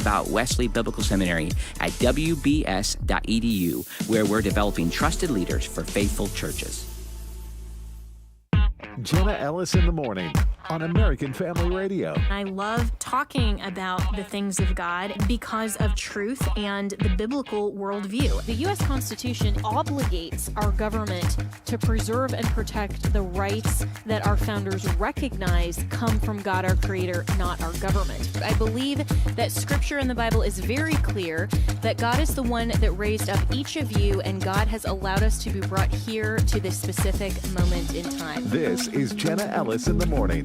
about Wesley Biblical Seminary at wbs.edu, where we're developing trusted leaders for faithful churches. Jenna Ellis in the morning on American Family Radio. I love talking about the things of God because of truth and the biblical worldview. The U.S. Constitution obligates our government to preserve and protect the rights that our founders recognize come from God, our Creator, not our government. I believe that Scripture in the Bible is very clear that God is the one that raised up each of you, and God has allowed us to be brought here to this specific moment in time. This is Jenna Ellis in the morning.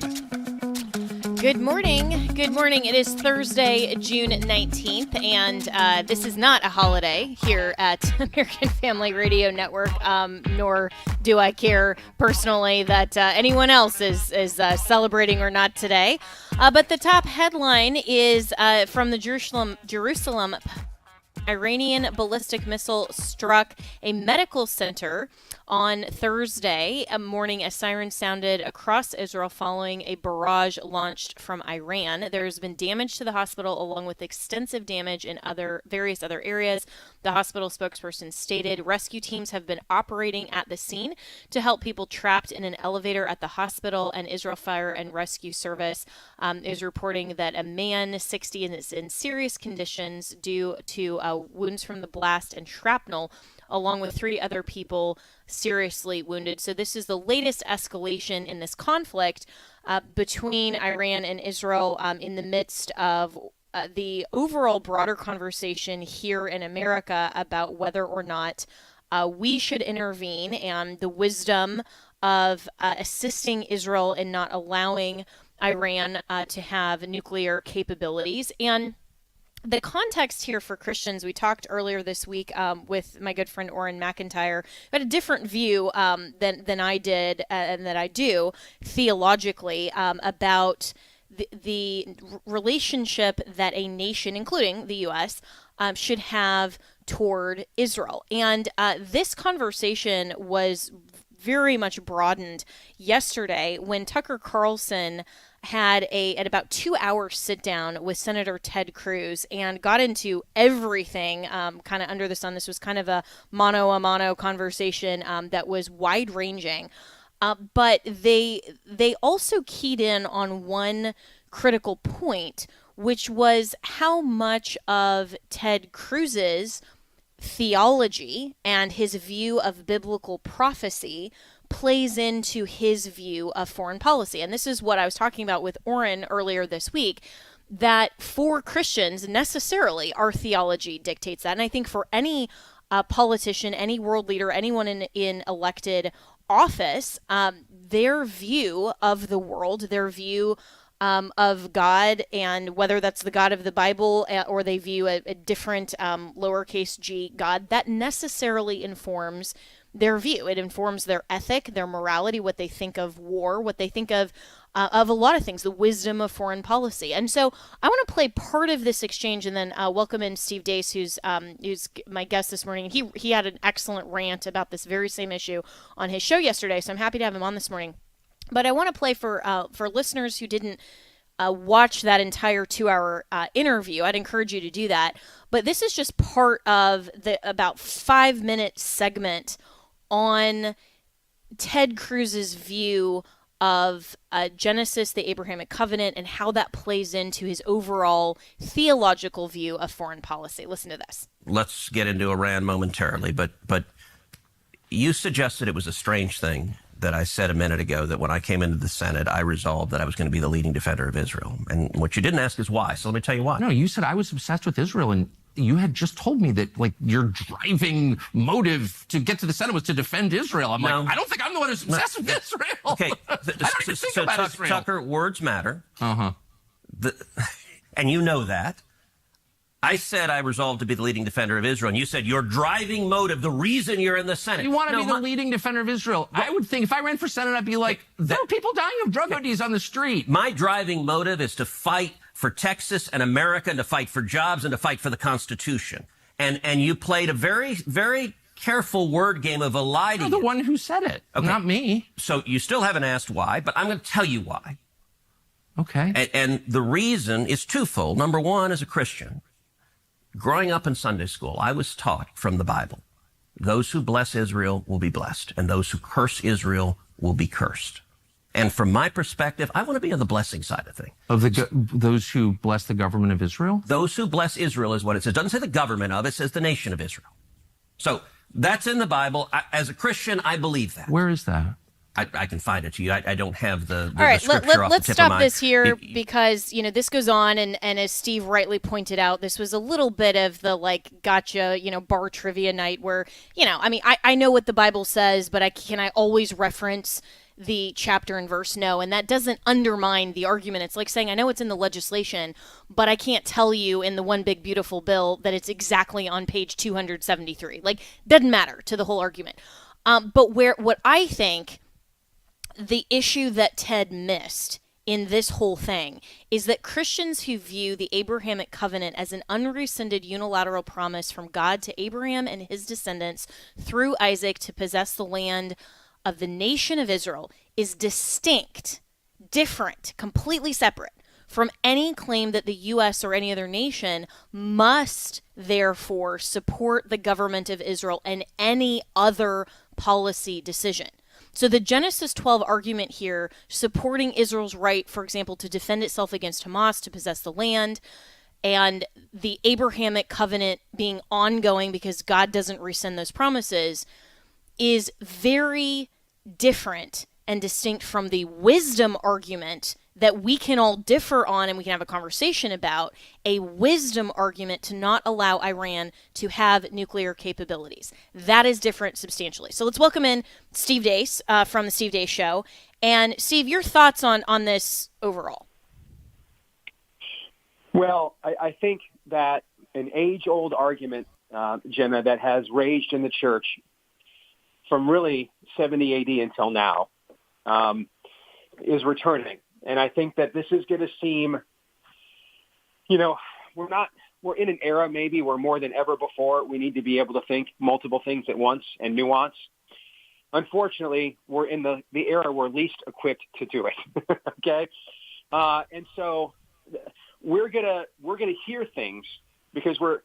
Good morning. Good morning. It is Thursday, June 19th, and this is not a holiday here at American Family Radio Network, nor do I care personally that anyone else is celebrating or not today. But the top headline is from the Jerusalem Iranian ballistic missile struck a medical center on Thursday morning as sirens sounded across Israel following a barrage launched from Iran. There has been damage to the hospital along with extensive damage in various other areas. The hospital spokesperson stated rescue teams have been operating at the scene to help people trapped in an elevator at the hospital, and Israel Fire and Rescue Service is reporting that a man, 60, is in serious conditions due to wounds from the blast and shrapnel, along with 3 other people seriously wounded. So this is the latest escalation in this conflict between Iran and Israel in the midst of the overall broader conversation here in America about whether or not we should intervene, and the wisdom of assisting Israel in not allowing Iran to have nuclear capabilities. And the context here for Christians, we talked earlier this week with my good friend Orrin McIntyre, who had a different view than I did and that I do theologically about the relationship that a nation, including the U.S., should have toward Israel. And this conversation was very much broadened yesterday when Tucker Carlson had an about 2-hour sit down with Senator Ted Cruz and got into everything kind of under the sun. This was kind of a mano-a-mano conversation that was wide ranging. But they also keyed in on one critical point, which was how much of Ted Cruz's theology and his view of biblical prophecy plays into his view of foreign policy. And this is what I was talking about with Orrin earlier this week, that for Christians, necessarily our theology dictates that. And I think for any politician, any world leader, anyone in elected office, their view of the world, their view of God, and whether that's the God of the Bible or they view a different lowercase g God, that necessarily informs their view. It informs their ethic, their morality, what they think of war, what they think of a lot of things, the wisdom of foreign policy. And so I want to play part of this exchange and then welcome in Steve Deace, who's my guest this morning. He had an excellent rant about this very same issue on his show yesterday, so I'm happy to have him on this morning. But I want to play for listeners who didn't watch that entire 2-hour interview. I'd encourage you to do that. But this is just part of the about 5-minute segment on Ted Cruz's view of Genesis, the Abrahamic covenant, and how that plays into his overall theological view of foreign policy. Listen to this. Let's get into Iran momentarily, but you suggested it was a strange thing that I said a minute ago, that when I came into the Senate, I resolved that I was going to be the leading defender of Israel. And what you didn't ask is why. So let me tell you why. No, you said I was obsessed with Israel, and you had just told me that, like, your driving motive to get to the Senate was to defend Israel. I'm like, I don't think I'm the one who's obsessed with Israel. Okay. I don't even think about Israel. Tucker, words matter. Uh-huh. And you know that. I said I resolved to be the leading defender of Israel, and you said your driving motive, the reason you're in the Senate. You want to be the leading defender of Israel. I would think if I ran for Senate, I'd be like, there are people dying of drug ODs on the street. My driving motive is to fight for Texas and America, and to fight for jobs, and to fight for the Constitution. And you played a very, very careful word game of eliding. You're the one who said it, not me. So you still haven't asked why, but I'm going to tell you why. Okay. And the reason is twofold. Number one, as a Christian, Growing up in Sunday school, I was taught from the Bible, those who bless Israel will be blessed, and those who curse Israel will be cursed. And from my perspective, I want to be on the blessing side of things. Of those who bless the government of Israel? Those who bless Israel is what it says. It doesn't say the government of, it says the nation of Israel. So that's in the Bible. As a Christian, I believe that. Where is that? I can find it to you. I don't have the All right, scripture off let's the tip stop of my... this here because, this goes on, and as Steve rightly pointed out, this was a little bit of the, gotcha, bar trivia night where, I know what the Bible says, but can I always reference the chapter and verse? No, and that doesn't undermine the argument. It's like saying, I know it's in the legislation, but I can't tell you in the one big beautiful bill that it's exactly on page 273. Doesn't matter to the whole argument. But what I think the issue that Ted missed in this whole thing is that Christians who view the Abrahamic covenant as an unrescinded unilateral promise from God to Abraham and his descendants through Isaac to possess the land of the nation of Israel is distinct, different, completely separate from any claim that the U.S. or any other nation must therefore support the government of Israel in any other policy decision. So the Genesis 12 argument here, supporting Israel's right, for example, to defend itself against Hamas, to possess the land, and the Abrahamic covenant being ongoing because God doesn't rescind those promises, is very different and distinct from the wisdom argument that we can all differ on and we can have a conversation about, a wisdom argument to not allow Iran to have nuclear capabilities. That is different substantially. So let's welcome in Steve Deace from the Steve Deace Show. And Steve, your thoughts on this overall? Well, I think that an age-old argument, Jenna, that has raged in the church from really 70 AD until now is returning. And I think that this is going to seem, we're in an era maybe where more than ever before we need to be able to think multiple things at once and nuance. Unfortunately, we're in the era we're least equipped to do it. Okay. And so we're gonna hear things because we're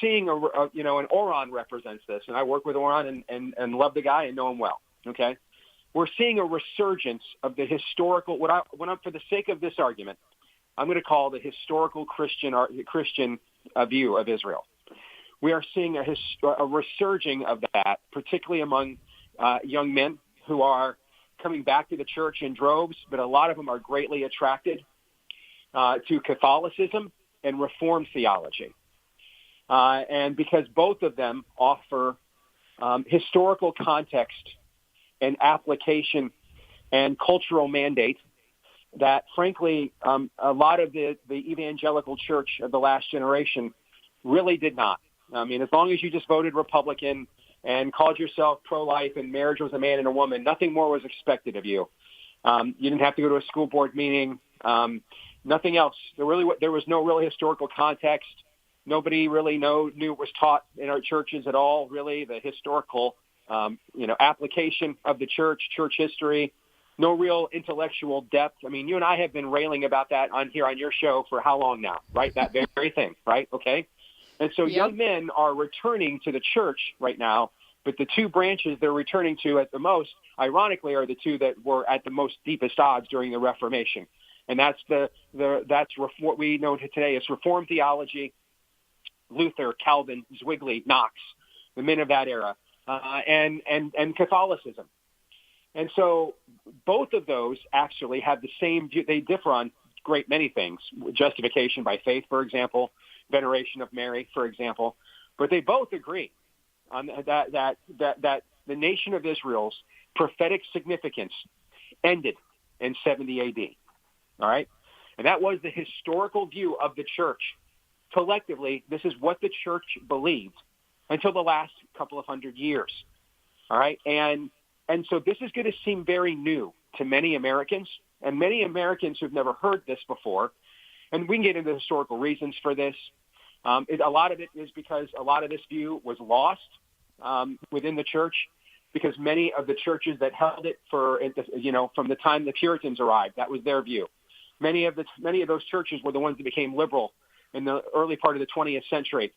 seeing and Oran represents this, and I work with Oran and love the guy and know him well. Okay. We're seeing a resurgence of the historical, for the sake of this argument, I'm going to call the historical Christian view of Israel. We are seeing a resurging of that, particularly among young men who are coming back to the church in droves, but a lot of them are greatly attracted to Catholicism and Reformed theology. And because both of them offer historical context and application and cultural mandate that, frankly, a lot of the evangelical church of the last generation really did not. I mean, as long as you just voted Republican and called yourself pro-life and marriage was a man and a woman, nothing more was expected of you. You didn't have to go to a school board meeting. Nothing else. There was no real historical context. Nobody really knew it was taught in our churches at all, really, the historical application of the church history, no real intellectual depth. I mean, you and I have been railing about that on your show for how long now, right? That very thing, right? Okay. And so young men are returning to the church right now, but the two branches they're returning to at the most, ironically, are the two that were at the most deepest odds during the Reformation. And that's what we know today as Reformed theology, Luther, Calvin, Zwingli, Knox, the men of that era. And Catholicism. And so both of those actually have the same view. They differ on great many things, justification by faith, for example, veneration of Mary, for example. But they both agree on that the nation of Israel's prophetic significance ended in 70 AD. All right? And that was the historical view of the church. Collectively, this is what the church believed until the last couple of hundred years. All right. And so this is going to seem very new to many Americans, and many Americans who've never heard this before. And we can get into the historical reasons for this. A lot of it is because a lot of this view was lost within the church, because many of the churches that held it from the time the Puritans arrived, that was their view. Many of those churches were the ones that became liberal in the early part of the 20th century.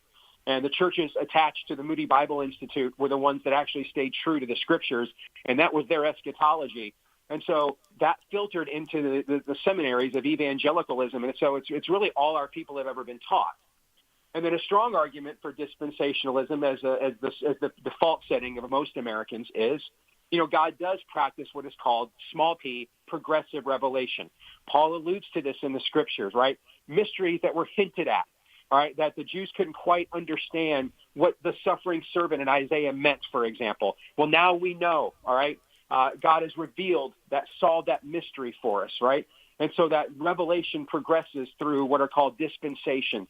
And the churches attached to the Moody Bible Institute were the ones that actually stayed true to the scriptures, and that was their eschatology. And so that filtered into the seminaries of evangelicalism, and so it's really all our people have ever been taught. And then a strong argument for dispensationalism as the default setting of most Americans is, God does practice what is called small p, progressive revelation. Paul alludes to this in the scriptures, right? Mysteries that were hinted at, all right, that the Jews couldn't quite understand what the suffering servant in Isaiah meant, for example. Well, now we know, all right? God has revealed that, solved that mystery for us, right? And so that revelation progresses through what are called dispensations.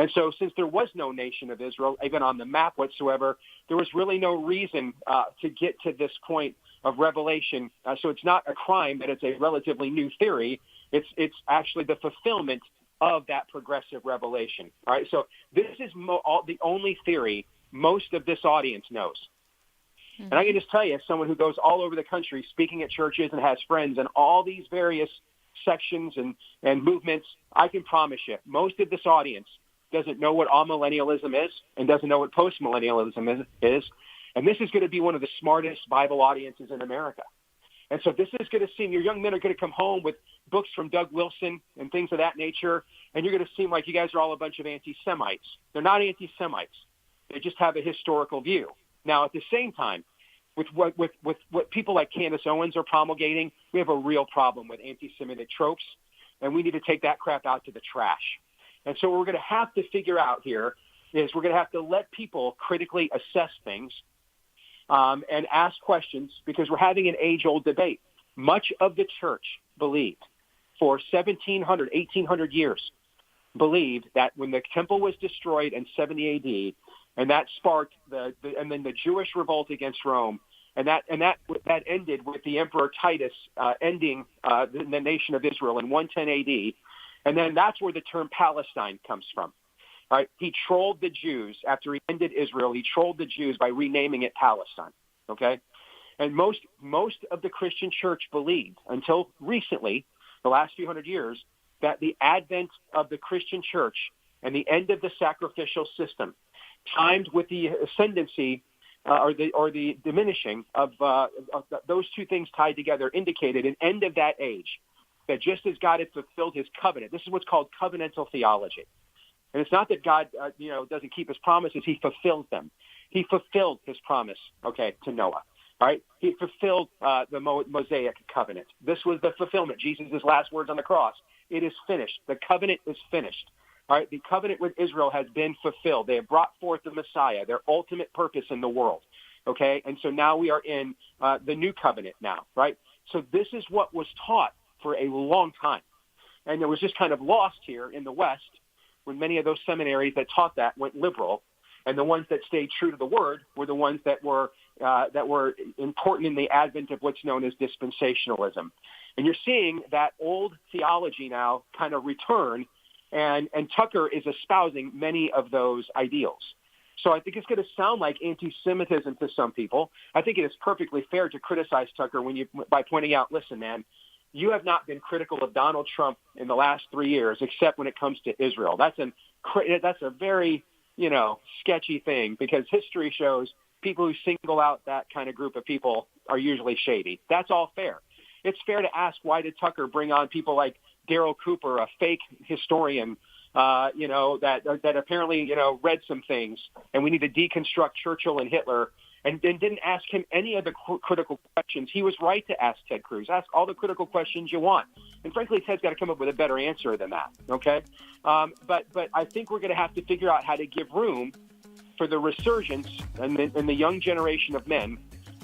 And so since there was no nation of Israel, even on the map whatsoever, there was really no reason to get to this point of revelation. So it's not a crime that it's a relatively new theory. It's actually the fulfillment of that progressive revelation. All right. So this is the only theory most of this audience knows. Mm-hmm. And I can just tell you, as someone who goes all over the country speaking at churches and has friends in all these various sections and movements, I can promise you, most of this audience doesn't know what amillennialism is and doesn't know what postmillennialism is. And this is going to be one of the smartest Bible audiences in America. And so this is going to seem, your young men are going to come home with books from Doug Wilson and things of that nature, and you're going to seem like you guys are all a bunch of anti-Semites. They're not anti-Semites. They just have a historical view. Now, at the same time, with what people like Candace Owens are promulgating, we have a real problem with anti-Semitic tropes, and we need to take that crap out to the trash. And so what we're going to have to figure out here is we're going to have to let people critically assess things and ask questions, because we're having an age-old debate. Much of the church believed for 1,700, 1,800 years, believed that when the temple was destroyed in 70 A.D., and that sparked and then the Jewish revolt against Rome, and that ended with the Emperor Titus ending the nation of Israel in 110 A.D., and then that's where the term Palestine comes from. All right, he trolled the Jews after he ended Israel. He trolled the Jews by renaming it Palestine. Okay, and most of the Christian church believed until recently, the last few hundred years, that the advent of the Christian church and the end of the sacrificial system, timed with the ascendancy or the diminishing of those two things tied together, indicated an end of that age. That just as God had fulfilled his covenant, this is what's called covenantal theology. And it's not that God, doesn't keep his promises. He fulfills them. He fulfilled his promise, to Noah. All right. He fulfilled the Mosaic covenant. This was the fulfillment. Jesus' last words on the cross. It is finished. The covenant is finished. All right. The covenant with Israel has been fulfilled. They have brought forth the Messiah, their ultimate purpose in the world. Okay. And so now we are in the new covenant now. Right. So this is what was taught for a long time. And it was just kind of lost here in the West when many of those seminaries that taught that went liberal, and the ones that stayed true to the word were the ones that were important in the advent of what's known as dispensationalism. And you're seeing that old theology now kind of return, and Tucker is espousing many of those ideals. So I think it's going to sound like anti-Semitism to some people. I think it is perfectly fair to criticize Tucker by pointing out, listen, man, you have not been critical of Donald Trump in the last 3 years, except when it comes to Israel. That's a very, sketchy thing, because history shows people who single out that kind of group of people are usually shady. That's all fair. It's fair to ask, why did Tucker bring on people like Daryl Cooper, a fake historian, that apparently, read some things, and we need to deconstruct Churchill and Hitler, and didn't ask him any of the critical questions. He was right to ask Ted Cruz. Ask all the critical questions you want. And frankly, Ted's got to come up with a better answer than that, okay? But I think we're going to have to figure out how to give room for the resurgence in the young generation of men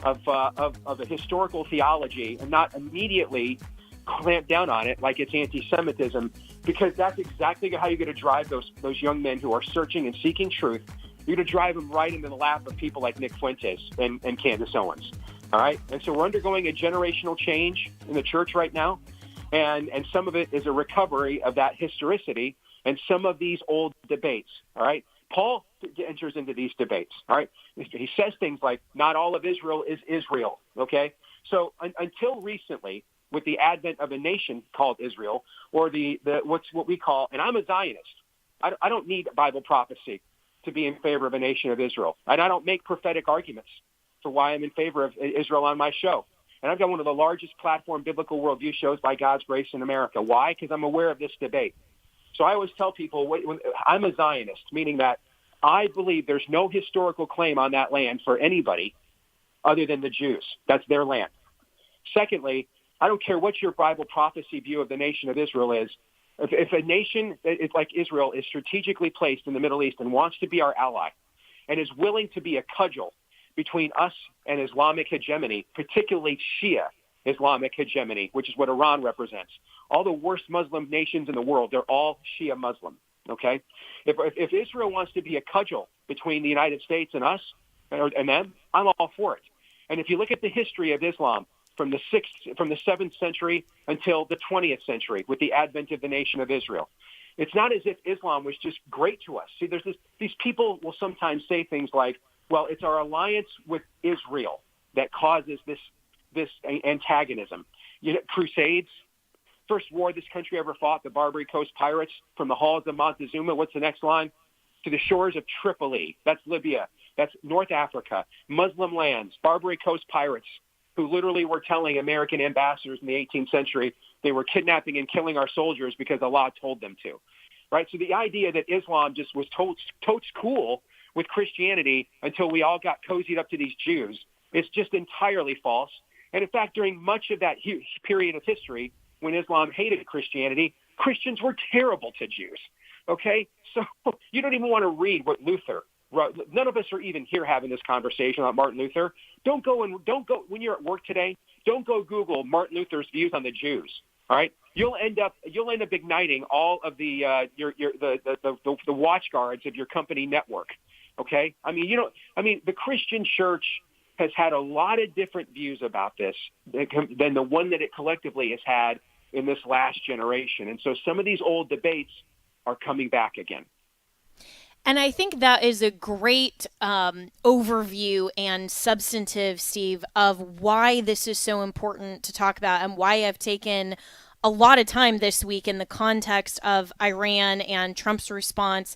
of a historical theology, and not immediately clamp down on it like it's anti-Semitism, because that's exactly how you're going to drive those young men who are searching and seeking truth. You're going to drive them right into the lap of people like Nick Fuentes and Candace Owens. All right? And so we're undergoing a generational change in the church right now, and some of it is a recovery of that historicity and some of these old debates. All right? Paul enters into these debates. All right? He says things like, not all of Israel is Israel. Okay? So until recently, with the advent of a nation called Israel, or what we call, and I'm a Zionist. I don't need Bible prophecy. to be in favor of a nation of Israel. And I don't make prophetic arguments for why I'm in favor of Israel on my show. And I've got one of the largest platform biblical worldview shows by God's grace in America. Why? Because I'm aware of this debate. So I always tell people I'm a Zionist, meaning that I believe there's no historical claim on that land for anybody other than the Jews. That's their land. Secondly, I don't care what your Bible prophecy view of the nation of Israel is. If a nation like Israel is strategically placed in the Middle East and wants to be our ally and is willing to be a cudgel between us and Islamic hegemony, particularly Shia Islamic hegemony, which is what Iran represents. All the worst Muslim nations in the world, they're all Shia Muslim, okay? If Israel wants to be a cudgel between the United States and us and them, I'm all for it. And if you look at the history of Islam from the 7th century until the 20th century with the advent of the nation of Israel, it's not as if Islam was just great to us. See, these people will sometimes say things like, well, it's our alliance with Israel that causes this antagonism. Crusades, first war this country ever fought, the Barbary Coast pirates from the halls of Montezuma. What's the next line? To the shores of Tripoli. That's Libya. That's North Africa. Muslim lands, Barbary Coast pirates who literally were telling American ambassadors in the 18th century they were kidnapping and killing our soldiers because Allah told them to. Right? So the idea that Islam just was totes cool with Christianity until we all got cozied up to these Jews is just entirely false. And in fact, during much of that period of history, when Islam hated Christianity, Christians were terrible to Jews. Okay? So you don't even want to read what Luther wrote. None of us are even here having this conversation about Martin Luther. Don't go when you're at work today, don't go Google Martin Luther's views on the Jews. All right? You'll end up igniting all of the watch guards of your company network. Okay? The Christian church has had a lot of different views about this than the one that it collectively has had in this last generation. And so some of these old debates are coming back again. And I think that is a great overview and substantive, Steve, of why this is so important to talk about and why I've taken a lot of time this week in the context of Iran and Trump's response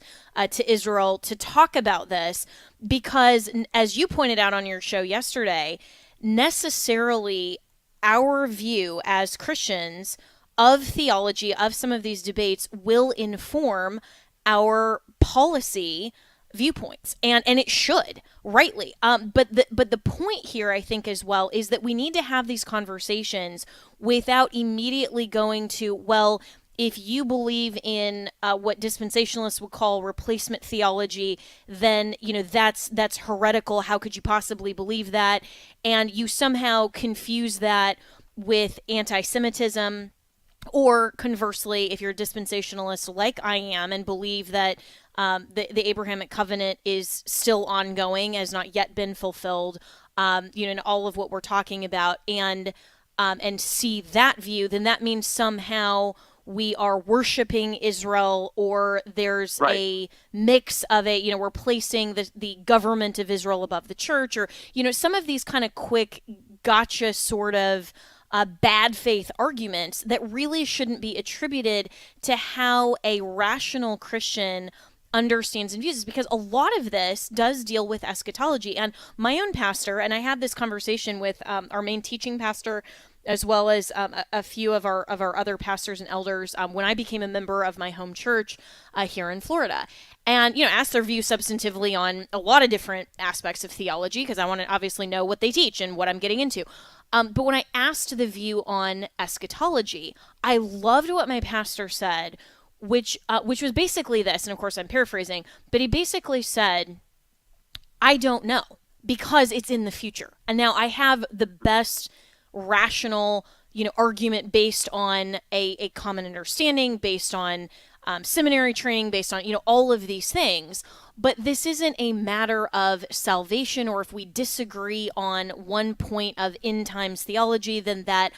to Israel to talk about this, because as you pointed out on your show yesterday, necessarily our view as Christians of theology, of some of these debates, will inform our policy viewpoints, and it should, rightly. But the point here, I think, as well, is that we need to have these conversations without immediately going to, well, if you believe in what dispensationalists would call replacement theology, then that's heretical. How could you possibly believe that? And you somehow confuse that with anti-Semitism. Or conversely, if you're a dispensationalist like I am and believe that the Abrahamic covenant is still ongoing, has not yet been fulfilled, and all of what we're talking about, and see that view, then that means somehow we are worshiping Israel, or there's a mix of we're placing the government of Israel above the church, or some of these kind of quick gotcha sort of bad faith arguments that really shouldn't be attributed to how a rational Christian understands and views this, because a lot of this does deal with eschatology. And my own pastor, and I had this conversation with our main teaching pastor, as well as a few of our other pastors and elders when I became a member of my home church here in Florida. And, asked their view substantively on a lot of different aspects of theology, because I want to obviously know what they teach and what I'm getting into. But when I asked the view on eschatology, I loved what my pastor said, which was basically this, and of course I'm paraphrasing, but he basically said, I don't know, because it's in the future. And now I have the best rational, argument based on a common understanding, based on seminary training, based on, all of these things. But this isn't a matter of salvation, or if we disagree on one point of end times theology, then that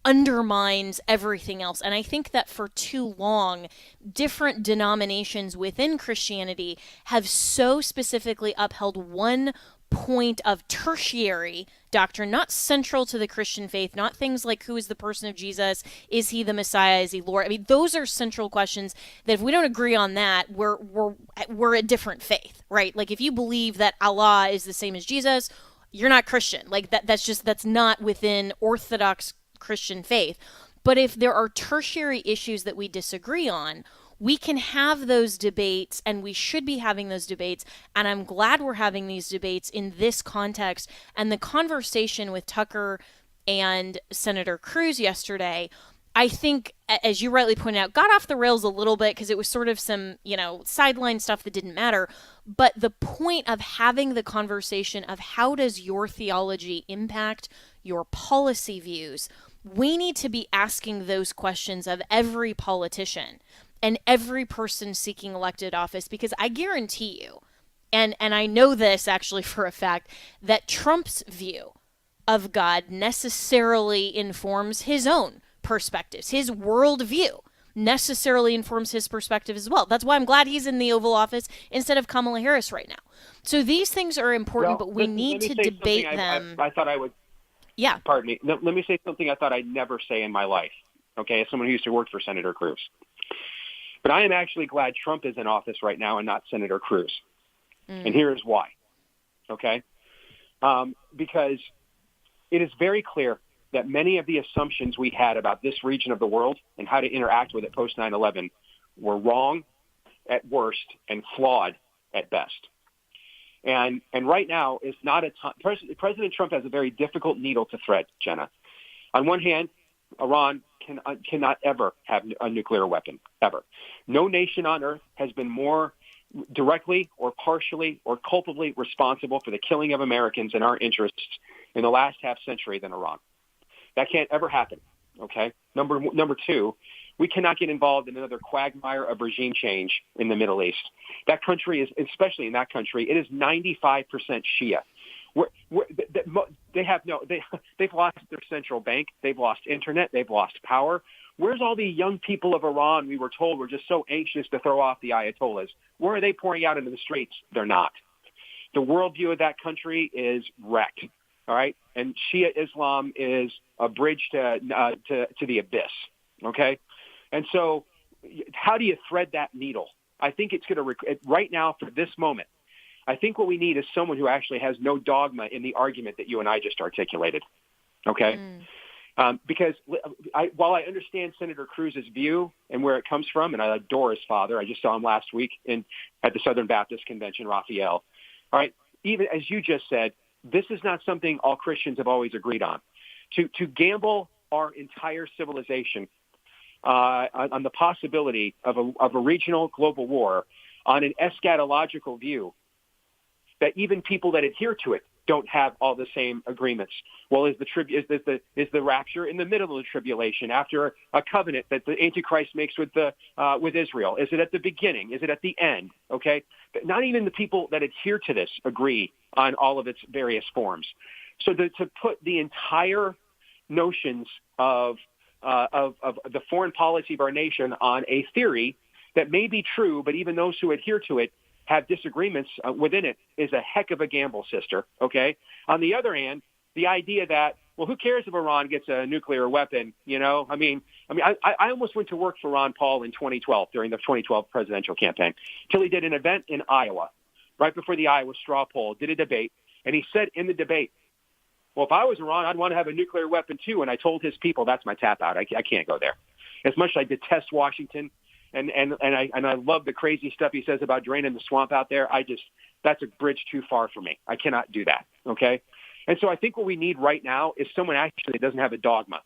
undermines everything else. And I think that for too long, different denominations within Christianity have so specifically upheld one point of tertiary doctrine, not central to the Christian faith, not things like who is the person of Jesus, is he the Messiah, is he Lord? I mean, those are central questions that if we don't agree on that, we're a different faith, right? Like if you believe that Allah is the same as Jesus, you're not Christian. Like that's not within Orthodox Christian faith. But if there are tertiary issues that we disagree on, we can have those debates, and we should be having those debates. And I'm glad we're having these debates in this context. And the conversation with Tucker and Senator Cruz yesterday, I think, as you rightly pointed out, got off the rails a little bit because it was sort of some, sideline stuff that didn't matter. But the point of having the conversation of how does your theology impact your policy views, we need to be asking those questions of every politician and every person seeking elected office, because I guarantee you, and I know this actually for a fact, that Trump's view of God necessarily informs his own perspectives. His worldview necessarily informs his perspective as well. That's why I'm glad he's in the Oval Office instead of Kamala Harris right now. So these things are important, but we need to debate them. I thought I would. Yeah. Pardon me. Let me say something I thought I'd never say in my life, okay, as someone who used to work for Senator Cruz. But I am actually glad Trump is in office right now and not Senator Cruz. And here's why, okay? Because it is very clear that many of the assumptions we had about this region of the world and how to interact with it post 9/11 were wrong at worst and flawed at best. And right now is not a time. President Trump has a very difficult needle to thread, Jenna. On one hand, Iran cannot ever have a nuclear weapon, ever. No nation on earth has been more directly or partially or culpably responsible for the killing of Americans and our interests in the last half century than Iran. That can't ever happen, okay? Number two, we cannot get involved in another quagmire of regime change in the Middle East. That country is, especially in that country, it is 95% Shia. They've lost their central bank. They've lost internet. They've lost power. Where's all the young people of Iran we were told were just so anxious to throw off the Ayatollahs? Where are they pouring out into the streets? They're not. The worldview of that country is wrecked. All right, and Shia Islam is a bridge to the abyss. Okay, and so how do you thread that needle? I think it's going to right now for this moment. I think what we need is someone who actually has no dogma in the argument that you and I just articulated. Okay, because while I understand Senator Cruz's view and where it comes from, and I adore his father. I just saw him last week at the Southern Baptist Convention, Raphael. All right, even as you just said, this is not something all Christians have always agreed on. To gamble our entire civilization on the possibility of a regional global war on an eschatological view that even people that adhere to it don't have all the same agreements. Well, is the rapture in the middle of the tribulation after a covenant that the Antichrist makes with Israel? Is it at the beginning? Is it at the end? Okay, but not even the people that adhere to this agree on all of its various forms. So to put the entire notions of the foreign policy of our nation on a theory that may be true, but even those who adhere to it have disagreements within it is a heck of a gamble, sister. Okay. On the other hand, the idea that, well, who cares if Iran gets a nuclear weapon? I almost went to work for Ron Paul in 2012 during the 2012 presidential campaign till he did an event in Iowa right before the Iowa straw poll, did a debate. And he said in the debate, well, if I was Iran, I'd want to have a nuclear weapon too. And I told his people, that's my tap out. I can't go there. As much as I detest Washington, and I love the crazy stuff he says about draining the swamp out there, that's a bridge too far for me. I cannot do that, okay? And so I think what we need right now is someone actually that doesn't have a dogma,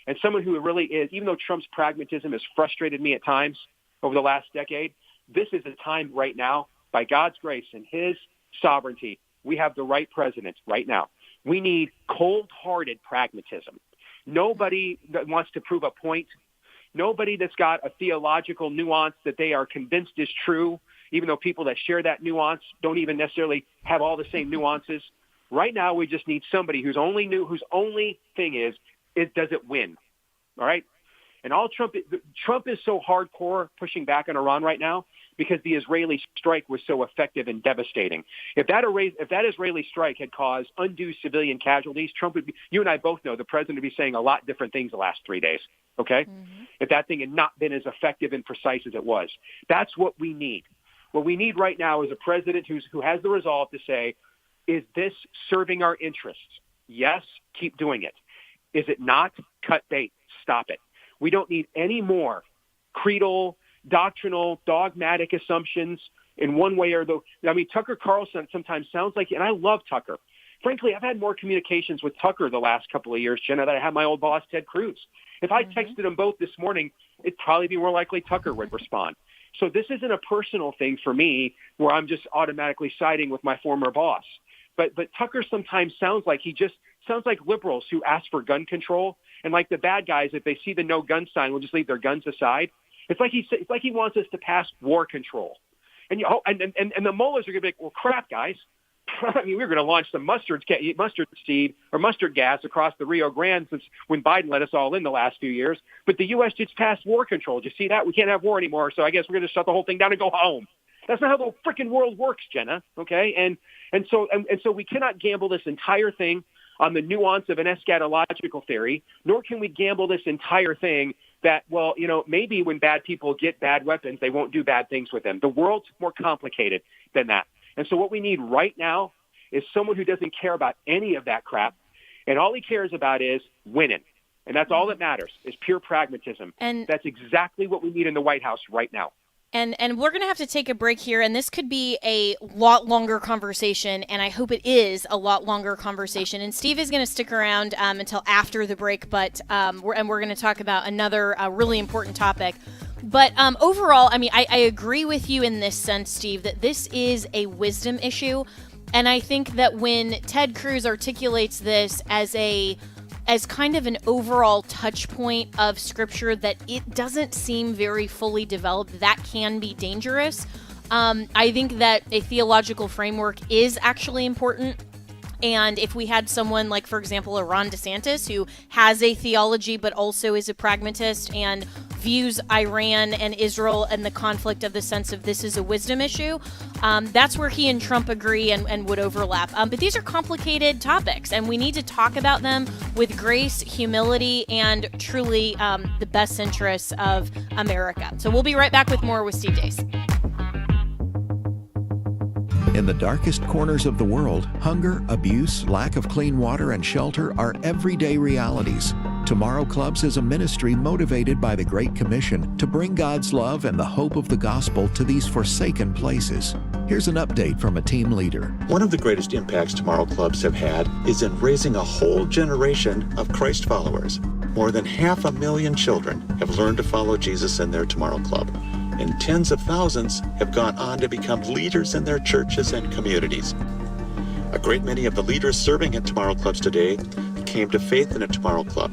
and someone who really is, even though Trump's pragmatism has frustrated me at times over the last decade, this is a time right now, by God's grace and his sovereignty, we have the right president right now. We need cold-hearted pragmatism. Nobody that wants to prove a point. Nobody that's got a theological nuance that they are convinced is true, even though people that share that nuance don't even necessarily have all the same nuances. Right now, we just need somebody whose only thing is does it win? All right? And Trump is so hardcore pushing back on Iran right now because the Israeli strike was so effective and devastating. If that Israeli strike had caused undue civilian casualties, Trump would be, you and I both know the president would be saying a lot different things the last 3 days, okay? Mm-hmm. If that thing had not been as effective and precise as it was. That's what we need. What we need right now is a president who has the resolve to say, is this serving our interests? Yes, keep doing it. Is it not? Cut bait. Stop it. We don't need any more creedal, doctrinal, dogmatic assumptions in one way or the. I mean, Tucker Carlson sometimes sounds like, and I love Tucker. Frankly, I've had more communications with Tucker the last couple of years, Jenna, than I had my old boss, Ted Cruz. If I texted them both this morning, it'd probably be more likely Tucker would respond. So this isn't a personal thing for me where I'm just automatically siding with my former boss. But Tucker sometimes sounds like liberals who ask for gun control, and like the bad guys, if they see the no gun sign, will just leave their guns aside. It's like he wants us to pass war control, and the mullahs are going to be like, well, crap, guys. I mean, we're going to launch some mustard seed or mustard gas across the Rio Grande since when Biden let us all in the last few years. But the U.S. just passed war control. Did you see that? We can't have war anymore, so I guess we're going to shut the whole thing down and go home. That's not how the freaking world works, Jenna. Okay, and so we cannot gamble this entire thing on the nuance of an eschatological theory, nor can we gamble this entire thing that, well, maybe when bad people get bad weapons, they won't do bad things with them. The world's more complicated than that. And so what we need right now is someone who doesn't care about any of that crap, and all he cares about is winning. And that's all that matters, is pure pragmatism. And that's exactly what we need in the White House right now. And we're going to have to take a break here, and this could be a lot longer conversation, and I hope it is a lot longer conversation. And Steve is going to stick around until after the break, but we're going to talk about another really important topic. But overall, I mean, I agree with you in this sense, Steve, that this is a wisdom issue, and I think that when Ted Cruz articulates this as kind of an overall touch point of scripture that it doesn't seem very fully developed, that can be dangerous. I think that a theological framework is actually important. And if we had someone like, for example, a Ron DeSantis who has a theology but also is a pragmatist and views Iran and Israel and the conflict of the sense of this is a wisdom issue, that's where he and Trump agree and would overlap. But these are complicated topics, and we need to talk about them with grace, humility, and truly the best interests of America. So we'll be right back with more with Steve Deace. In the darkest corners of the world, hunger, abuse, lack of clean water, and shelter are everyday realities. Tomorrow Clubs is a ministry motivated by the Great Commission to bring God's love and the hope of the gospel to these forsaken places. Here's an update from a team leader. One of the greatest impacts Tomorrow Clubs have had is in raising a whole generation of Christ followers. More than 500,000 children have learned to follow Jesus in their Tomorrow Club, and tens of thousands have gone on to become leaders in their churches and communities. A great many of the leaders serving at Tomorrow Clubs today came to faith in a Tomorrow Club,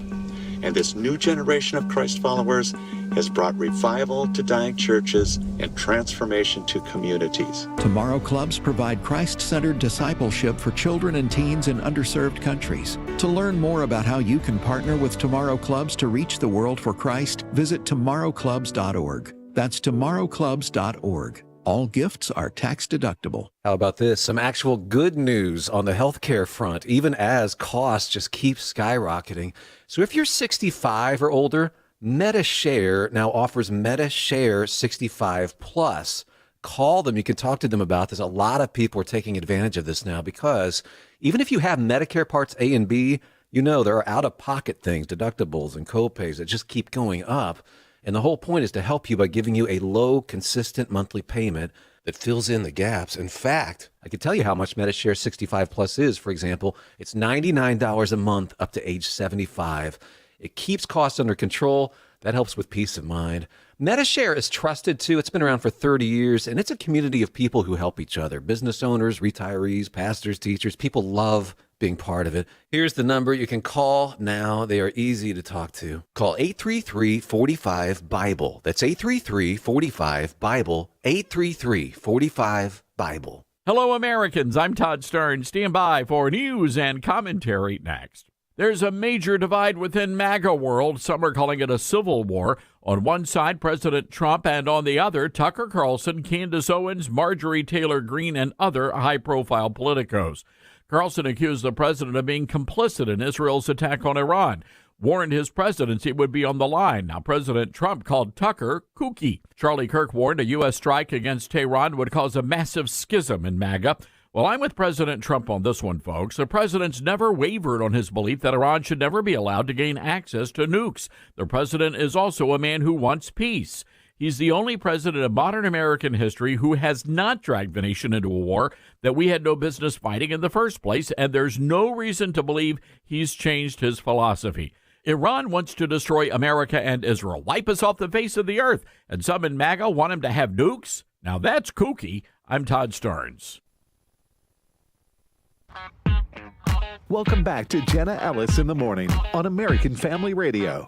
and this new generation of Christ followers has brought revival to dying churches and transformation to communities. Tomorrow Clubs provide Christ-centered discipleship for children and teens in underserved countries. To learn more about how you can partner with Tomorrow Clubs to reach the world for Christ, visit tomorrowclubs.org. That's tomorrowclubs.org. All gifts are tax deductible. How about this? Some actual good news on the healthcare front, even as costs just keep skyrocketing. So if you're 65 or older, MediShare now offers MediShare 65 Plus. Call them. You can talk to them about this. A lot of people are taking advantage of this now because even if you have Medicare Parts A and B, there are out-of-pocket things, deductibles and copays that just keep going up. And the whole point is to help you by giving you a low, consistent monthly payment that fills in the gaps. In fact, I can tell you how much MediShare 65 Plus is. For example, it's $99 a month up to age 75. It keeps costs under control. That helps with peace of mind. MediShare is trusted, too. It's been around for 30 years, and it's a community of people who help each other. Business owners, retirees, pastors, teachers. People love being part of it. Here's the number you can call now. They are easy to talk to. Call 833-45-BIBLE. That's 833-45-BIBLE. 833-45-BIBLE. Hello, Americans. I'm Todd Stern. Stand by for news and commentary next. There's a major divide within MAGA world. Some are calling it a civil war. On one side, President Trump, and on the other, Tucker Carlson, Candace Owens, Marjorie Taylor Greene, and other high-profile politicos. Carlson accused the president of being complicit in Israel's attack on Iran, warned his presidency would be on the line. Now, President Trump called Tucker kooky. Charlie Kirk warned a U.S. strike against Tehran would cause a massive schism in MAGA. Well, I'm with President Trump on this one, folks. The president's never wavered on his belief that Iran should never be allowed to gain access to nukes. The president is also a man who wants peace. He's the only president of modern American history who has not dragged the nation into a war that we had no business fighting in the first place, and there's no reason to believe he's changed his philosophy. Iran wants to destroy America and Israel, wipe us off the face of the earth, and some in MAGA want him to have nukes? Now that's kooky. I'm Todd Stearns. Welcome back to Jenna Ellis in the Morning on American Family Radio.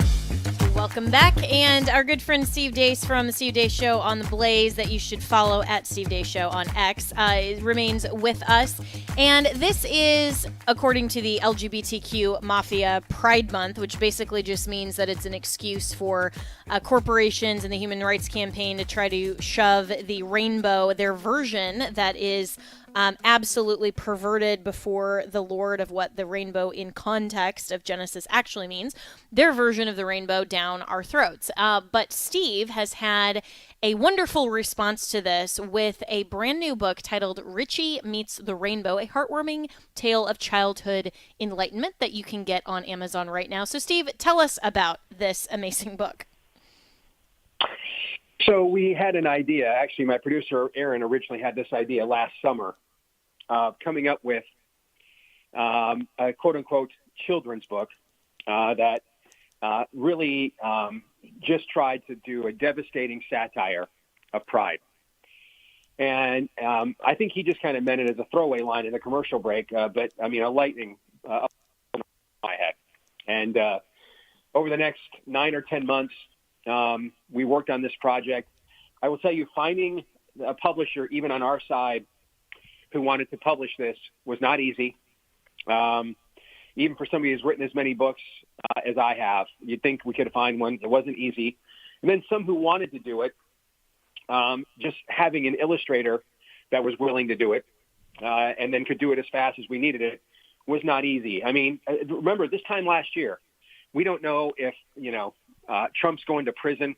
Welcome back. And our good friend Steve Deace from the Steve Deace Show on the Blaze, that you should follow at Steve Deace Show on X, remains with us. And this is, according to the LGBTQ Mafia, Pride Month, which basically just means that it's an excuse for corporations and the Human Rights Campaign to try to shove the rainbow, their version that is absolutely perverted before the Lord of what the rainbow in context of Genesis actually means, their version of the rainbow down our throats. But Steve has had a wonderful response to this with a brand new book titled Richie Meets the Rainbow, a heartwarming tale of childhood enlightenment that you can get on Amazon right now. So Steve, tell us about this amazing book. So we had an idea. Actually, my producer, Aaron, originally had this idea last summer, coming up with a quote-unquote children's book that really just tried to do a devastating satire of pride. And I think he just kind of meant it as a throwaway line in a commercial break, but, I mean, a lightning up in my head. And over the next 9 or 10 months, we worked on this project. I will tell you, finding a publisher, even on our side, who wanted to publish this was not easy. Even for somebody who's written as many books as I have, you'd think we could find one. It wasn't easy. And then some who wanted to do it, just having an illustrator that was willing to do it and then could do it as fast as we needed it was not easy. I mean, remember, this time last year, we don't know if, Trump's going to prison.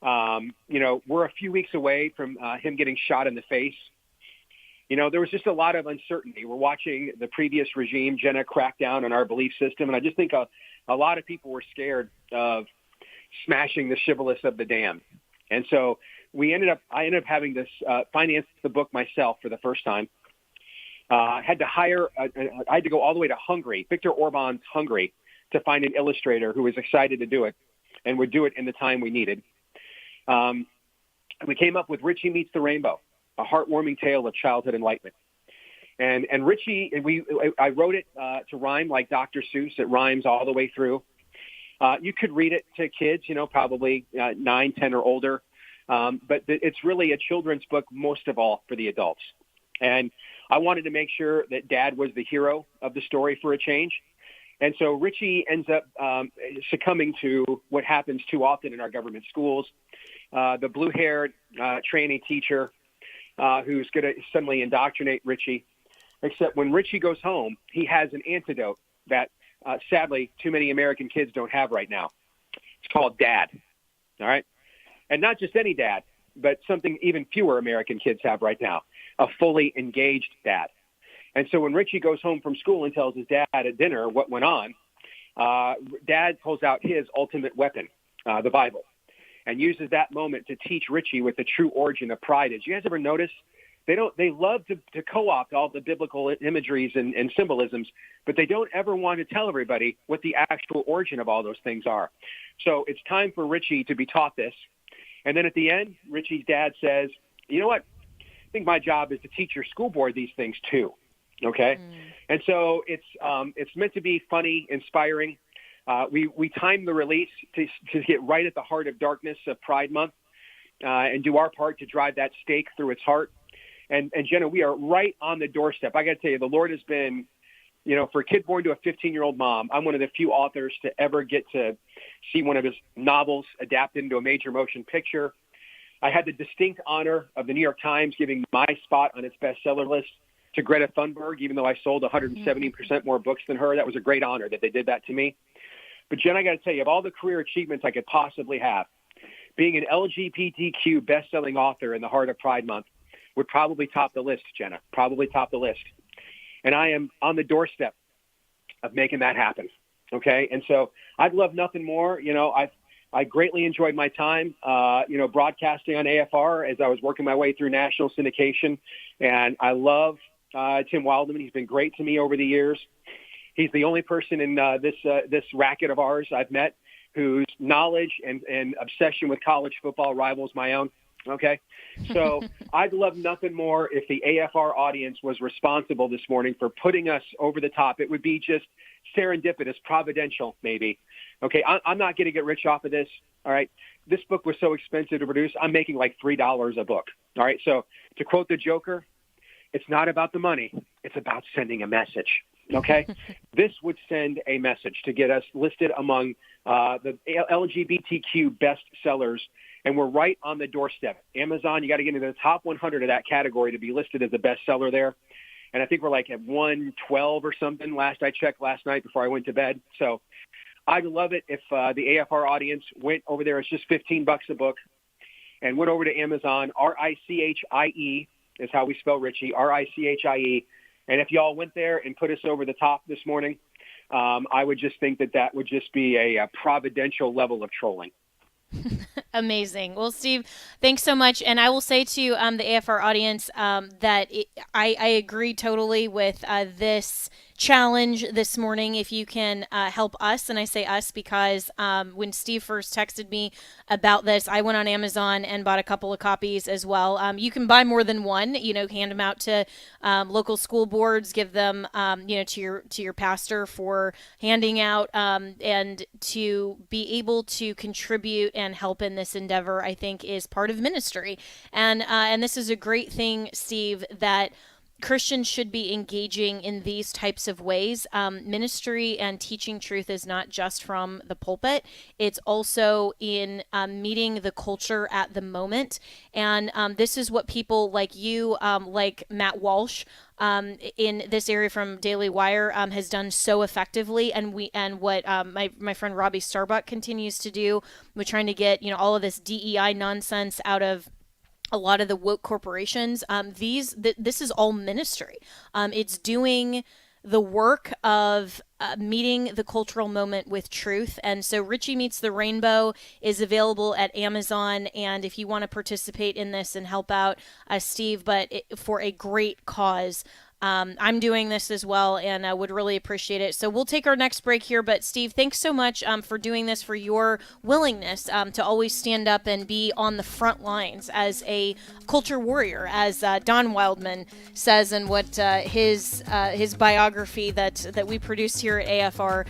We're a few weeks away from him getting shot in the face. There was just a lot of uncertainty. We're watching the previous regime, Jenna, crack down on our belief system. And I just think a lot of people were scared of smashing the shibboleths of the damned. And so I ended up having this finance the book myself for the first time. I had to go all the way to Hungary, Viktor Orban's Hungary, to find an illustrator who was excited to do it and would do it in the time we needed. We came up with Richie Meets the Rainbow, a heartwarming tale of childhood enlightenment. And Richie, I wrote it to rhyme like Dr. Seuss. It rhymes all the way through. You could read it to kids, probably 9, 10 or older. But it's really a children's book, most of all for the adults. And I wanted to make sure that Dad was the hero of the story for a change. And so Richie ends up succumbing to what happens too often in our government schools. The blue-haired training teacher who's going to suddenly indoctrinate Richie. Except when Richie goes home, he has an antidote that, sadly, too many American kids don't have right now. It's called Dad. All right? And not just any dad, but something even fewer American kids have right now, a fully engaged dad. And so when Richie goes home from school and tells his dad at dinner what went on, Dad pulls out his ultimate weapon, the Bible, and uses that moment to teach Richie what the true origin of pride is. You guys ever notice they love to co-opt all the biblical imageries and symbolisms, but they don't ever want to tell everybody what the actual origin of all those things are. So it's time for Richie to be taught this. And then at the end, Richie's dad says, you know what? I think my job is to teach your school board these things too. Okay. And so it's meant to be funny, inspiring. We timed the release to get right at the heart of darkness of Pride Month and do our part to drive that stake through its heart. And Jenna, we are right on the doorstep. I got to tell you, the Lord has been for a kid born to a 15-year-old mom, I'm one of the few authors to ever get to see one of his novels adapted into a major motion picture. I had the distinct honor of the New York Times giving my spot on its bestseller list to Greta Thunberg, even though I sold 170% more books than her. That was a great honor that they did that to me. But, Jen, I got to tell you, of all the career achievements I could possibly have, being an LGBTQ best-selling author in the heart of Pride Month would probably top the list, Jenna, probably top the list. And I am on the doorstep of making that happen, okay? And so I'd love nothing more. I greatly enjoyed my time, broadcasting on AFR as I was working my way through national syndication. And I love Tim Wildman. He's been great to me over the years. He's the only person in this racket of ours I've met whose knowledge and obsession with college football rivals my own. Okay. So I'd love nothing more if the AFR audience was responsible this morning for putting us over the top. It would be just serendipitous, providential, maybe. Okay. I'm not going to get rich off of this. All right. This book was so expensive to produce. I'm making like $3 a book. All right. So to quote the Joker, it's not about the money. It's about sending a message. Okay. This would send a message to get us listed among the LGBTQ best sellers. And we're right on the doorstep. Amazon, you got to get into the top 100 of that category to be listed as a bestseller there. And I think we're like at 112 or something last I checked last night before I went to bed. So I'd love it if the AFR audience went over there. It's just $15 a book and went over to Amazon. RICHIE is how we spell Richie, RICHIE. And if y'all went there and put us over the top this morning, I would just think that would just be a providential level of trolling. Amazing. Well, Steve, thanks so much. And I will say to the AFR audience that I agree totally with this challenge this morning. If you can help us, and I say us because when Steve first texted me about this, I went on Amazon and bought a couple of copies as well. You can buy more than one, hand them out to local school boards, give them, to your pastor for handing out, and to be able to contribute and help in this endeavor, I think is part of ministry. And this is a great thing, Steve, that Christians should be engaging in these types of ways. Ministry and teaching truth is not just from the pulpit. It's also in meeting the culture at the moment. And this is what people like you, like Matt Walsh, in this area from Daily Wire has done so effectively, and what my friend Robbie Starbuck continues to do. We're trying to get all of this DEI nonsense out of a lot of the woke corporations. This is all ministry. It's doing the work of meeting the cultural moment with truth. And so Richie Meets the Rainbow is available at Amazon. And if you want to participate in this and help out Steve, but for a great cause, I'm doing this as well, and I would really appreciate it. So we'll take our next break here. But Steve, thanks so much for doing this, for your willingness to always stand up and be on the front lines as a culture warrior, as Don Wildman says, and what his biography that we produced here at AFR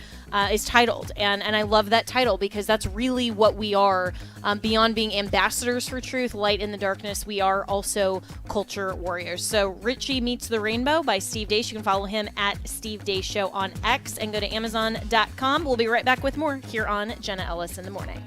is titled. And I love that title because that's really what we are. Beyond being ambassadors for truth, light in the darkness, we are also culture warriors. So Richie Meets the Rainbow by Steve Deace. You can follow him at Steve Deace Show on X and go to Amazon.com. We'll be right back with more here on Jenna Ellis in the Morning.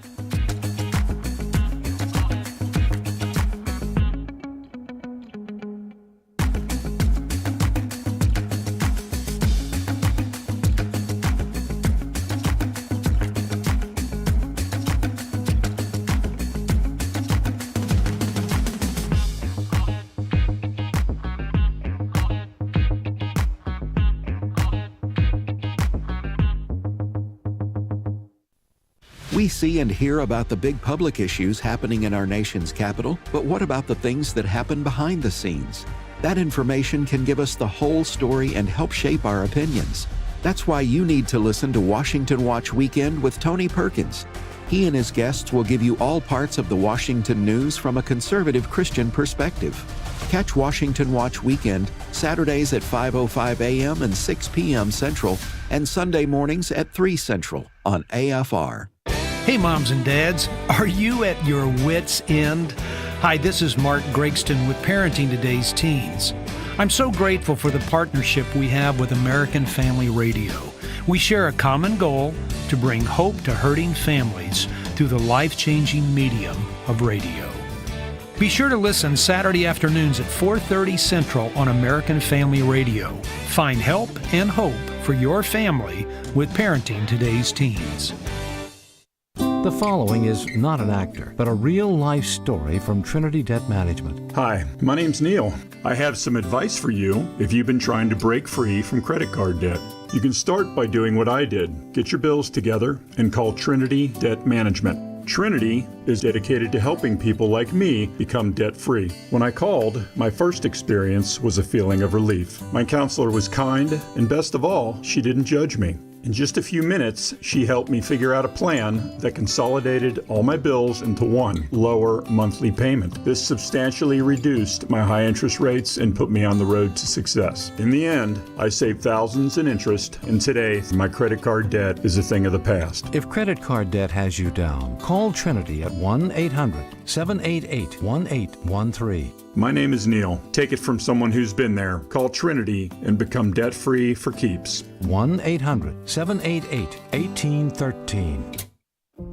We see and hear about the big public issues happening in our nation's capital, but what about the things that happen behind the scenes? That information can give us the whole story and help shape our opinions. That's why you need to listen to Washington Watch Weekend with Tony Perkins. He and his guests will give you all parts of the Washington news from a conservative Christian perspective. Catch Washington Watch Weekend Saturdays at 5:05 a.m. and 6 p.m. Central, and Sunday mornings at 3 Central on AFR. Hey moms and dads, are you at your wit's end? Hi, this is Mark Gregston with Parenting Today's Teens. I'm so grateful for the partnership we have with American Family Radio. We share a common goal to bring hope to hurting families through the life-changing medium of radio. Be sure to listen Saturday afternoons at 4:30 Central on American Family Radio. Find help and hope for your family with parenting today's teens. The following is not an actor, but a real-life story from Trinity Debt Management. Hi, my name's Neil. I have some advice for you if you've been trying to break free from credit card debt. You can start by doing what I did. Get your bills together and call Trinity Debt Management. Trinity is dedicated to helping people like me become debt-free. When I called, my first experience was a feeling of relief. My counselor was kind, and best of all, she didn't judge me. In just a few minutes, she helped me figure out a plan that consolidated all my bills into one lower monthly payment. This substantially reduced my high interest rates and put me on the road to success. In the end, I saved thousands in interest, and today, my credit card debt is a thing of the past. If credit card debt has you down, call Trinity at 1-800-788-1813. My name is Neil. Take it from someone who's been there. Call Trinity and become debt-free for keeps. 1-800-788-1813.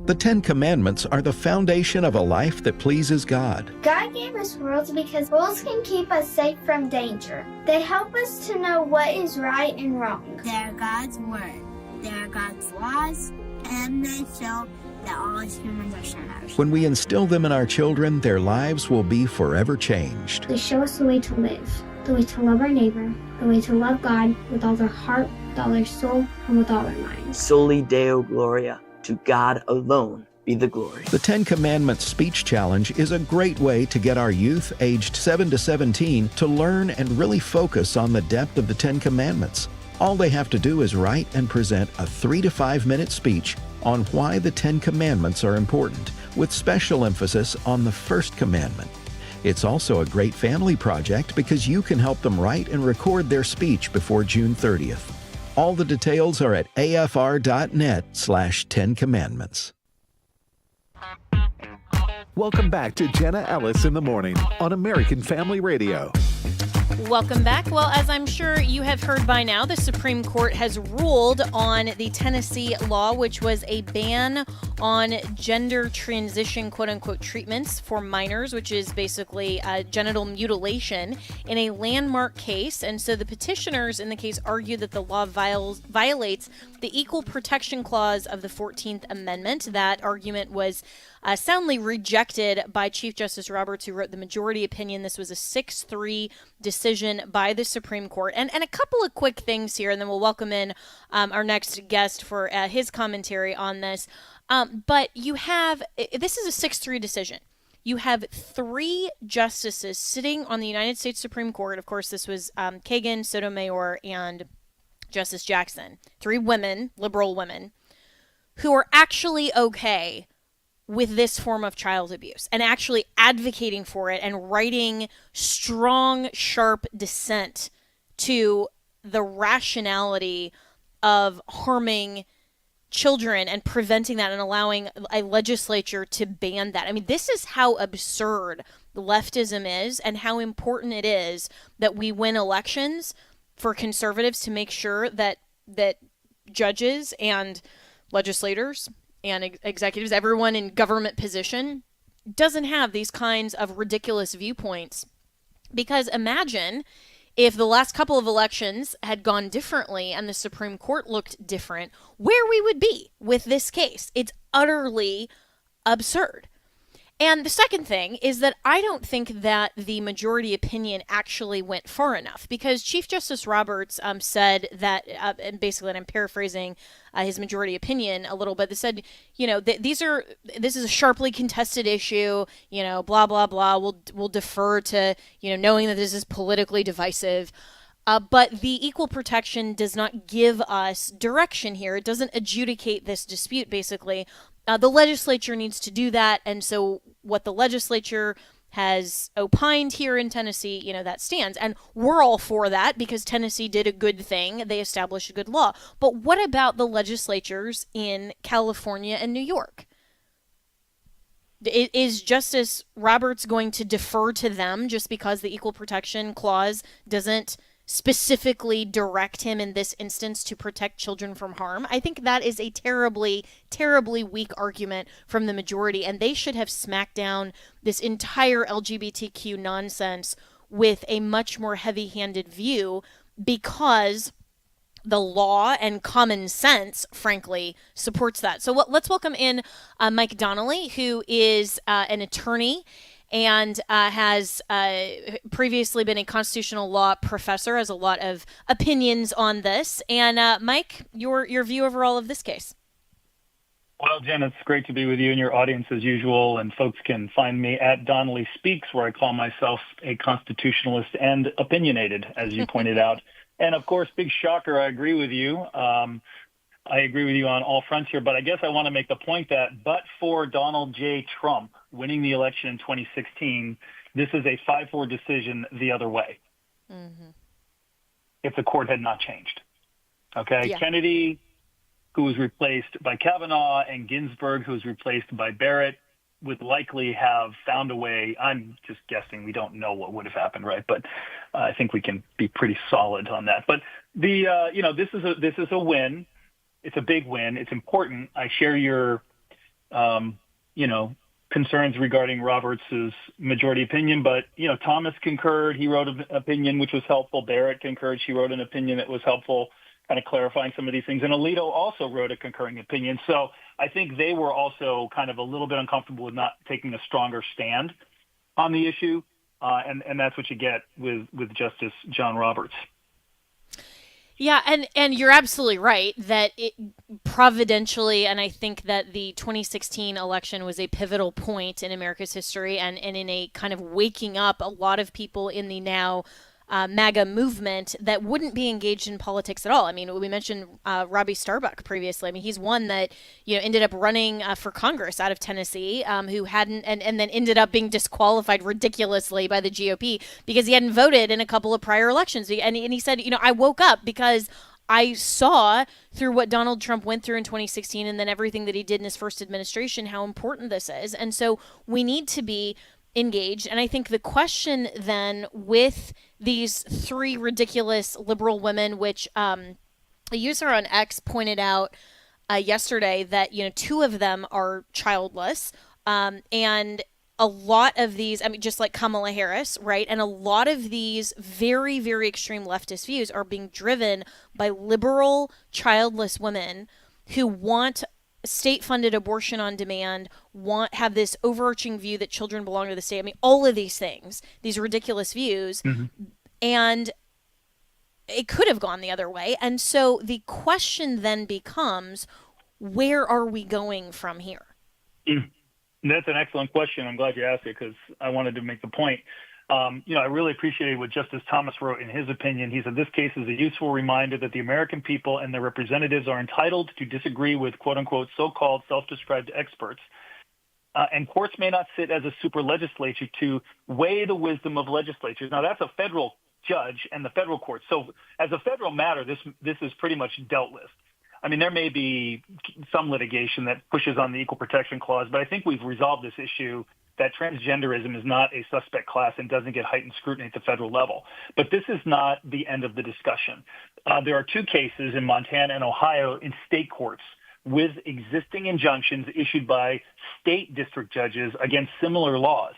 The Ten Commandments are the foundation of a life that pleases God. God gave us rules because rules can keep us safe from danger. They help us to know what is right and wrong. They're God's word. They're God's laws, and they show that all humans are sinners. When we instill them in our children, their lives will be forever changed. They show us the way to live, the way to love our neighbor, the way to love God with all their heart, with all their soul, and with all their mind. Soli Deo Gloria, to God alone be the glory. The Ten Commandments Speech Challenge is a great way to get our youth aged 7 to 17 to learn and really focus on the depth of the Ten Commandments. All they have to do is write and present a 3 to 5 minute speech on why the Ten Commandments are important, with special emphasis on the first commandment. It's also a great family project because you can help them write and record their speech before June 30th. All the details are at afr.net/10 commandments. Welcome back to Jenna Ellis in the Morning on American Family Radio. Welcome back. Well, as I'm sure you have heard by now, the Supreme Court has ruled on the Tennessee law, which was a ban on gender transition, quote-unquote, treatments for minors, which is basically genital mutilation, in a landmark case. And so the petitioners in the case argue that the law violates the Equal Protection Clause of the 14th Amendment. That argument was soundly rejected by Chief Justice Roberts, who wrote the majority opinion. This was a 6-3 decision by the Supreme Court. And a couple of quick things here, and then we'll welcome in our next guest for his commentary on this. But you have, this is a 6-3 decision. You have 3 justices sitting on the United States Supreme Court. Of course, this was Kagan, Sotomayor, and Justice Jackson. 3 women, liberal women, who are actually okay with this form of child abuse and actually advocating for it and writing strong, sharp dissent to the rationality of harming children and preventing that and allowing a legislature to ban that. I mean, this is how absurd leftism is and how important it is that we win elections for conservatives to make sure that judges and legislators and executives, everyone in government position, doesn't have these kinds of ridiculous viewpoints. Because imagine if the last couple of elections had gone differently and the Supreme Court looked different, where we would be with this case. It's utterly absurd. And the second thing is that I don't think that the majority opinion actually went far enough, because Chief Justice Roberts said that, and basically, and I'm paraphrasing his majority opinion a little bit, they said, you know, this is a sharply contested issue, you know, blah, blah, blah. We'll defer to, you know, knowing that this is politically divisive. But the equal protection does not give us direction here. It doesn't adjudicate this dispute, basically. The legislature needs to do that, and so what the legislature has opined here in Tennessee, you know, that stands. And we're all for that because Tennessee did a good thing. They established a good law. But what about the legislatures in California and New York? Is Justice Roberts going to defer to them just because the Equal Protection Clause doesn't specifically direct him in this instance to protect children from harm? I think that is a terribly, terribly weak argument from the majority, and they should have smacked down this entire LGBTQ nonsense with a much more heavy-handed view, because the law and common sense, frankly, supports that. So let's welcome in Mike Donnelly, who is an attorney and has previously been a constitutional law professor, has a lot of opinions on this. And Mike, your view over all of this case. Well, Jen, it's great to be with you and your audience as usual, and folks can find me at Donnelly Speaks, where I call myself a constitutionalist and opinionated, as you pointed out. And of course, big shocker, I agree with you. I agree with you on all fronts here, but I guess I want to make the point that but for Donald J. Trump winning the election in 2016, this is a 5-4 decision the other way. Mm-hmm. If the court had not changed. Okay? Yeah. Kennedy, who was replaced by Kavanaugh, and Ginsburg, who was replaced by Barrett, would likely have found a way. I'm just guessing. We don't know what would have happened, right? But I think we can be pretty solid on that. But this is a win. It's a big win. It's important. I share your, concerns regarding Roberts' majority opinion. But Thomas concurred. He wrote an opinion which was helpful. Barrett concurred. She wrote an opinion that was helpful, kind of clarifying some of these things. And Alito also wrote a concurring opinion. So I think they were also kind of a little bit uncomfortable with not taking a stronger stand on the issue. And that's what you get with Justice John Roberts. Yeah, and you're absolutely right that it providentially, and I think that the 2016 election was a pivotal point in America's history and in a kind of waking up a lot of people in the now MAGA movement that wouldn't be engaged in politics at all. I mean, we mentioned Robbie Starbuck previously. I mean, he's one that ended up running for Congress out of Tennessee, who hadn't, and then ended up being disqualified ridiculously by the GOP because he hadn't voted in a couple of prior elections. And he said, I woke up because I saw through what Donald Trump went through in 2016 and then everything that he did in his first administration how important this is. And so we need to be engaged. And I think the question then with these 3 ridiculous liberal women, which a user on X pointed out yesterday that, 2 of them are childless. And a lot of these, I mean, just like Kamala Harris, right? And a lot of these very, very extreme leftist views are being driven by liberal childless women who want state-funded abortion on demand, have this overarching view that children belong to the state. I mean, all of these things, these ridiculous views, and it could have gone the other way. And so the question then becomes, where are we going from here? That's an excellent question. I'm glad you asked it because I wanted to make the point. I really appreciated what Justice Thomas wrote in his opinion. He said, this case is a useful reminder that the American people and their representatives are entitled to disagree with, quote unquote, so-called self-described experts. And courts may not sit as a super legislature to weigh the wisdom of legislatures. Now, that's a federal judge and the federal court. So as a federal matter, this is pretty much dealt with. I mean, there may be some litigation that pushes on the Equal Protection Clause, but I think we've resolved this issue that transgenderism is not a suspect class and doesn't get heightened scrutiny at the federal level. But this is not the end of the discussion. There are 2 cases in Montana and Ohio in state courts with existing injunctions issued by state district judges against similar laws,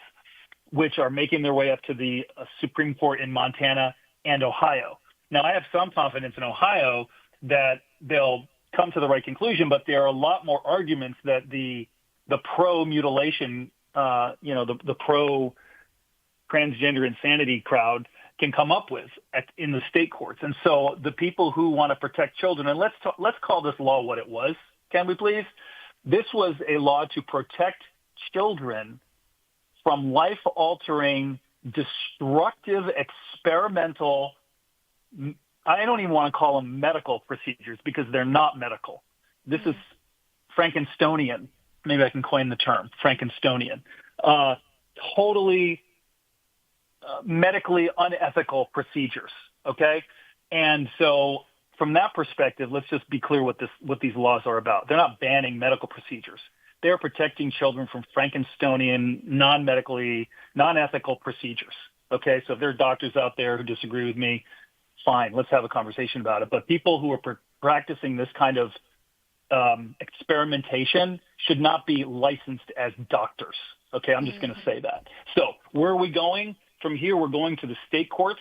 which are making their way up to the Supreme Court in Montana and Ohio. Now, I have some confidence in Ohio that they'll come to the right conclusion, but there are a lot more arguments that the pro-mutilation the pro-transgender insanity crowd can come up with in the state courts. And so the people who want to protect children, and let's call this law what it was, can we please? This was a law to protect children from life-altering, destructive, experimental, I don't even want to call them medical procedures because they're not medical. This is Frankensteinian. Maybe I can coin the term, Frankensteinian. Totally medically unethical procedures, okay? And so from that perspective, let's just be clear what these laws are about. They're not banning medical procedures. they're protecting children from Frankensteinian, non-ethical procedures. Okay, so if there are doctors out there who disagree with me, fine, let's have a conversation about it. But people who are practicing this kind of experimentation should not be licensed as doctors. Okay, I'm just going to say that. So where are we going? From here, we're going to the state courts.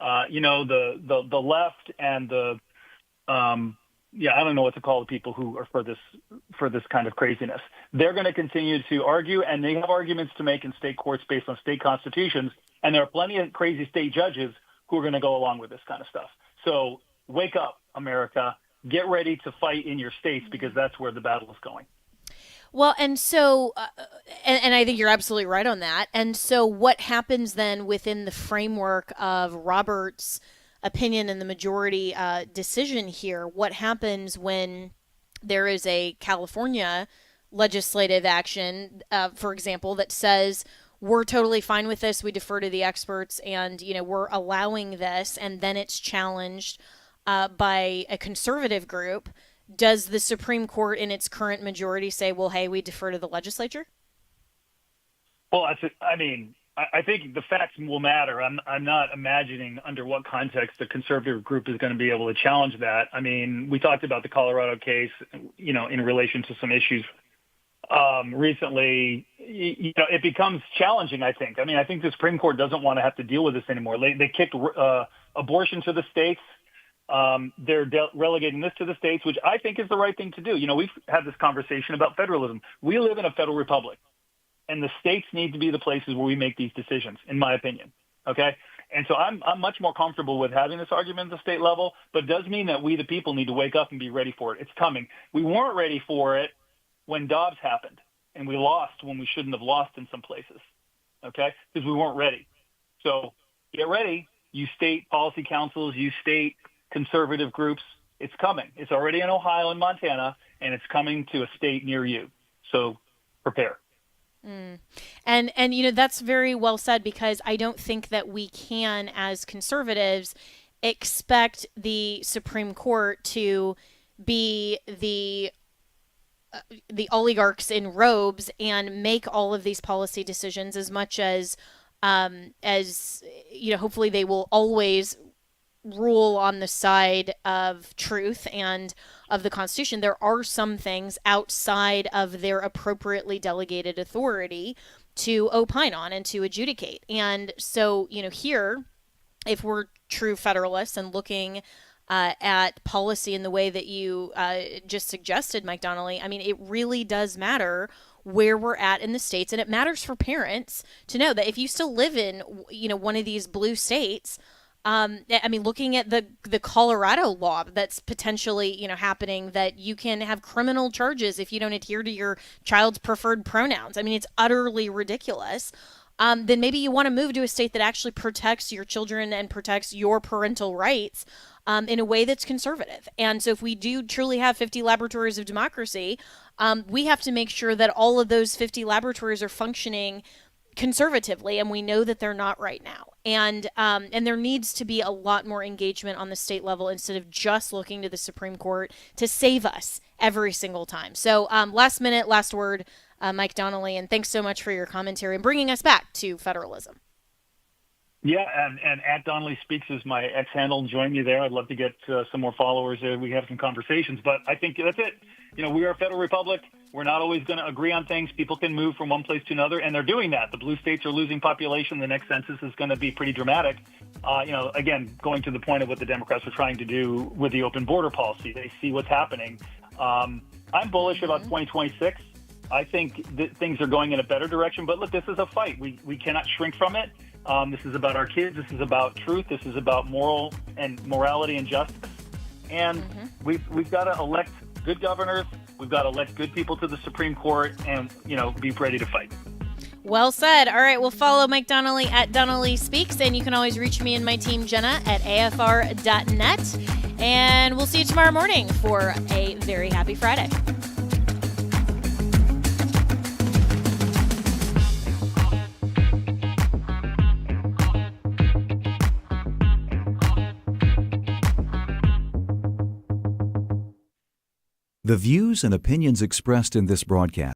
The left and the I don't know what to call the people who are for this kind of craziness. They're going to continue to argue, and they have arguments to make in state courts based on state constitutions. And there are plenty of crazy state judges who are going to go along with this kind of stuff. So wake up, America. Get ready to fight in your states, because that's where the battle is going. Well, and so, and I think you're absolutely right on that. And so what happens then within the framework of Robert's opinion and the majority decision here? What happens when there is a California legislative action, for example, that says, we're totally fine with this, we defer to the experts, and, we're allowing this, and then it's challenged by a conservative group? Does the Supreme Court in its current majority say, well, hey, we defer to the legislature? Well, I think the facts will matter. I'm not imagining under what context the conservative group is going to be able to challenge that. I mean, we talked about the Colorado case, in relation to some issues recently. It becomes challenging, I think. I think the Supreme Court doesn't want to have to deal with this anymore. They kicked abortion to the states. They're relegating this to the states, which I think is the right thing to do. We've had this conversation about federalism. We live in a federal republic, and the states need to be the places where we make these decisions, in my opinion. Okay? And so I'm much more comfortable with having this argument at the state level, but it does mean that we, the people, need to wake up and be ready for it. It's coming. We weren't ready for it when Dobbs happened, and we lost when we shouldn't have lost in some places. Okay? Because we weren't ready. So get ready. You state policy councils, you state conservative groups. It's coming. It's already in Ohio and Montana, and it's coming to a state near you. So prepare. And that's very well said, because I don't think that we can, as conservatives, expect the Supreme Court to be the oligarchs in robes and make all of these policy decisions, as much as hopefully they will always rule on the side of truth and of the Constitution. There are some things outside of their appropriately delegated authority to opine on and to adjudicate. And so, here, if we're true federalists and looking at policy in the way that you just suggested, Mike Donnelly, it really does matter where we're at in the states. And it matters for parents to know that if you still live in, one of these blue states, looking at the Colorado law that's potentially, happening, that you can have criminal charges if you don't adhere to your child's preferred pronouns. It's utterly ridiculous. Then maybe you want to move to a state that actually protects your children and protects your parental rights in a way that's conservative. And so if we do truly have 50 laboratories of democracy, we have to make sure that all of those 50 laboratories are functioning conservatively, and we know that they're not right now. And there needs to be a lot more engagement on the state level instead of just looking to the Supreme Court to save us every single time. So last word, Mike Donnelly, and thanks so much for your commentary and bringing us back to federalism. Yeah, and at Donnelly Speaks is my X handle. Join me there. I'd love to get some more followers there. We have some conversations, but I think that's it. We are a federal republic. We're not always going to agree on things. People can move from one place to another, and they're doing that. The blue states are losing population. The next census is going to be pretty dramatic. Again, going to the point of what the Democrats are trying to do with the open border policy. They see what's happening. I'm bullish about 2026. I think that things are going in a better direction. But look, this is a fight. We cannot shrink from it. This is about our kids. This is about truth. This is about morality and justice. And we've got to elect good governors. We've got to elect good people to the Supreme Court, and be ready to fight. Well said. All right, we'll follow Mike Donnelly at Donnelly Speaks, and you can always reach me and my team, Jenna, at afr.net. And we'll see you tomorrow morning for a very happy Friday. The views and opinions expressed in this broadcast